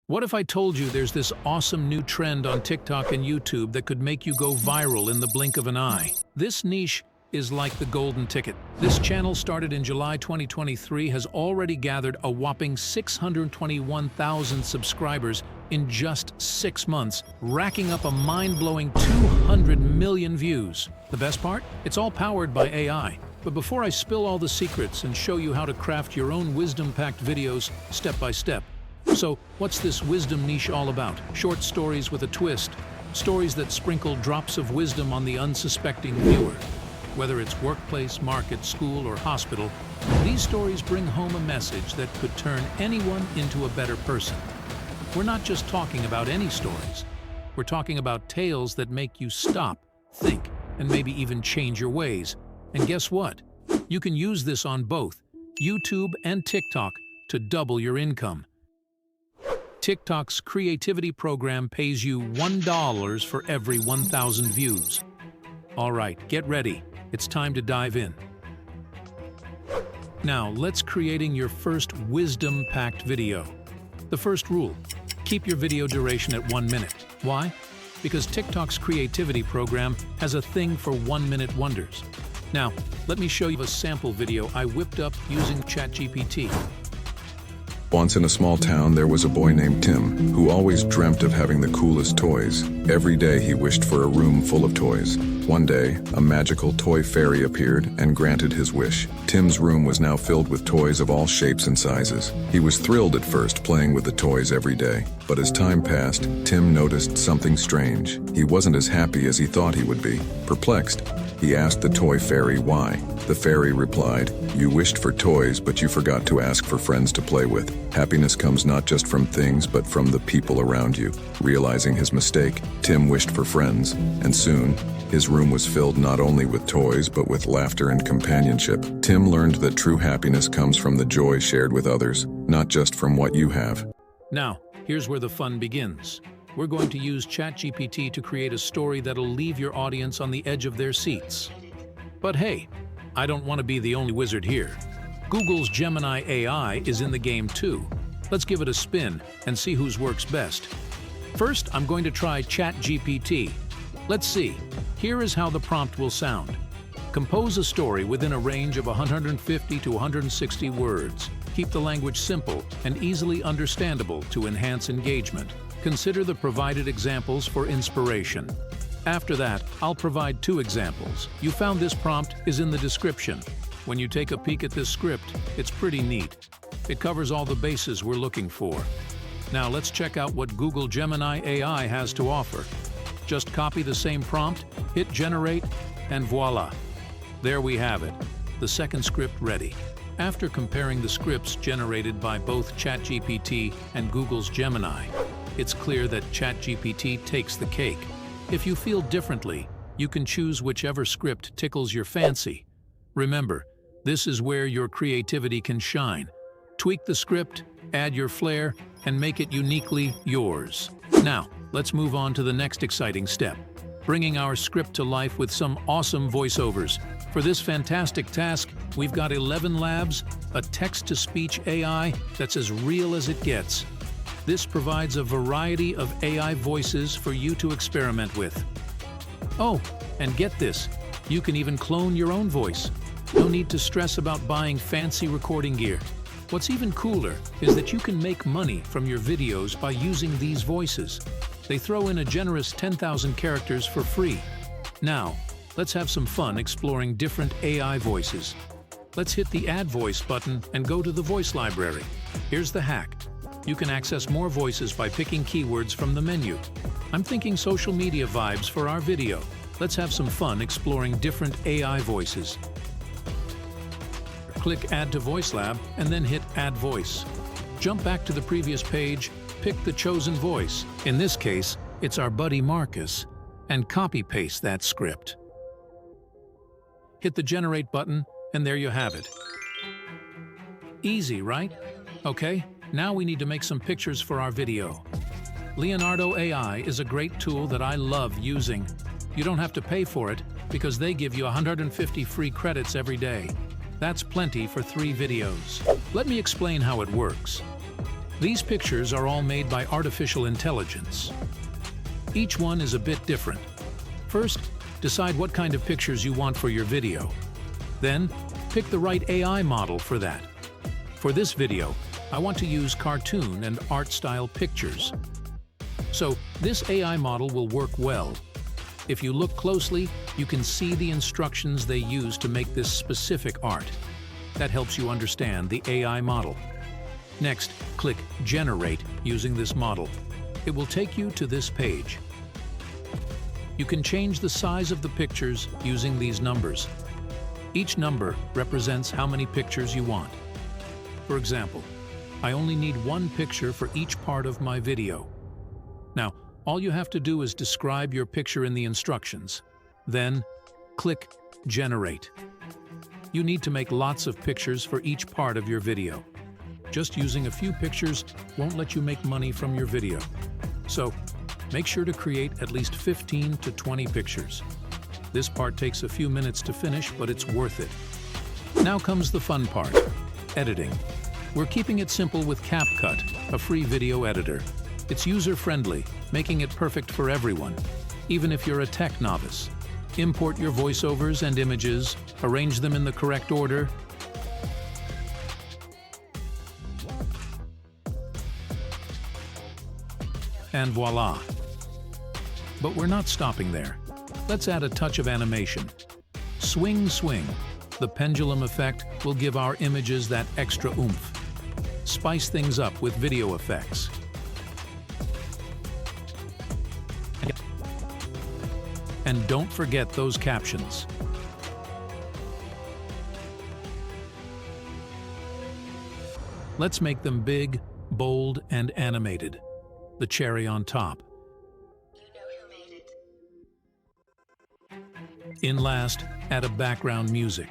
What if I told you there's this awesome new trend on TikTok and YouTube that could make you go viral in the blink of an eye? This niche is like the golden ticket. This channel, started in July 2023, has already gathered a whopping 621,000 subscribers in just 6 months, racking up a mind-blowing 200 million views. The best part? It's all powered by AI. But before I spill all the secrets and show you how to craft your own wisdom-packed videos step by step, so, what's this wisdom niche all about? Short stories with a twist. Stories that sprinkle drops of wisdom on the unsuspecting viewer. Whether it's workplace, market, school, or hospital, these stories bring home a message that could turn anyone into a better person. We're not just talking about any stories. We're talking about tales that make you stop, think, and maybe even change your ways. And guess what? You can use this on both YouTube and TikTok to double your income. TikTok's creativity program pays you $1 for every 1,000 views. All right, get ready. It's time to dive in. Now, let's creating your first wisdom-packed video. The first rule: keep your video duration at 1 minute. Why? Because TikTok's creativity program has a thing for 1-minute wonders. Now, let me show you a sample video I whipped up using ChatGPT. Once in a small town, there was a boy named Tim, who always dreamt of having the coolest toys. Every day he wished for a room full of toys. One day, a magical toy fairy appeared and granted his wish. Tim's room was now filled with toys of all shapes and sizes. He was thrilled at first, playing with the toys every day. But as time passed, Tim noticed something strange. He wasn't as happy as he thought he would be. Perplexed, he asked the toy fairy why. The fairy replied, "You wished for toys, but you forgot to ask for friends to play with. Happiness comes not just from things, but from the people around you." Realizing his mistake, Tim wished for friends, and soon, his room was filled not only with toys, but with laughter and companionship. Tim learned that true happiness comes from the joy shared with others, not just from what you have. Now, here's where the fun begins. We're going to use ChatGPT to create a story that'll leave your audience on the edge of their seats. But hey, I don't want to be the only wizard here. Google's Gemini AI is in the game too. Let's give it a spin and see whose works best. First, I'm going to try ChatGPT. Let's see. Here is how the prompt will sound. Compose a story within a range of 150 to 160 words. Keep the language simple and easily understandable to enhance engagement. Consider the provided examples for inspiration. After that, I'll provide 2 examples. You found this prompt is in the description. When you take a peek at this script, it's pretty neat. It covers all the bases we're looking for. Now let's check out what Google Gemini AI has to offer. Just copy the same prompt, hit generate, and voila. There we have it, the second script ready. After comparing the scripts generated by both ChatGPT and Google's Gemini, it's clear that ChatGPT takes the cake. If you feel differently, you can choose whichever script tickles your fancy. Remember, this is where your creativity can shine. Tweak the script, add your flair, and make it uniquely yours. Now, let's move on to the next exciting step, bringing our script to life with some awesome voiceovers. For this fantastic task, we've got 11 labs, a text-to-speech AI that's as real as it gets. This provides a variety of AI voices for you to experiment with. Oh, and get this, you can even clone your own voice. No need to stress about buying fancy recording gear. What's even cooler is that you can make money from your videos by using these voices. They throw in a generous 10,000 characters for free. Now, let's have some fun exploring different AI voices. Let's hit the Add Voice button and go to the voice library. Here's the hack. You can access more voices by picking keywords from the menu. I'm thinking social media vibes for our video. Let's have some fun exploring different AI voices. Click Add to Voice Lab and then hit Add Voice. Jump back to the previous page, pick the chosen voice. In this case, it's our buddy Marcus, and copy-paste that script. Hit the Generate button, and there you have it. Easy, right? Okay, now we need to make some pictures for our video. Leonardo AI is a great tool that I love using. You don't have to pay for it because they give you 150 free credits every day. That's plenty for 3 videos. Let me explain how it works. These pictures are all made by artificial intelligence. Each one is a bit different. First, decide what kind of pictures you want for your video. Then, pick the right AI model for that. For this video, I want to use cartoon and art-style pictures. So, this AI model will work well. If you look closely, you can see the instructions they use to make this specific art. That helps you understand the AI model. Next, click Generate using this model. It will take you to this page. You can change the size of the pictures using these numbers. Each number represents how many pictures you want. For example, I only need one picture for each part of my video. Now, all you have to do is describe your picture in the instructions. Then, click Generate. You need to make lots of pictures for each part of your video. Just using a few pictures won't let you make money from your video. So, make sure to create at least 15 to 20 pictures. This part takes a few minutes to finish, but it's worth it. Now comes the fun part, editing. We're keeping it simple with CapCut, a free video editor. It's user-friendly, making it perfect for everyone, even if you're a tech novice. Import your voiceovers and images, arrange them in the correct order, and voila! But we're not stopping there. Let's add a touch of animation. Swing, swing. The pendulum effect will give our images that extra oomph. Spice things up with video effects. And don't forget those captions. Let's make them big, bold, and animated. The cherry on top. In last, add a background music.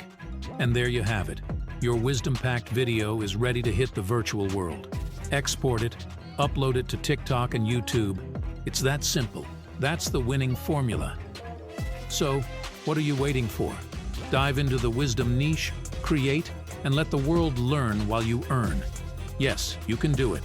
And there you have it. Your wisdom-packed video is ready to hit the virtual world. Export it, upload it to TikTok and YouTube. It's that simple. That's the winning formula. So, what are you waiting for? Dive into the wisdom niche, create, and let the world learn while you earn. Yes, you can do it.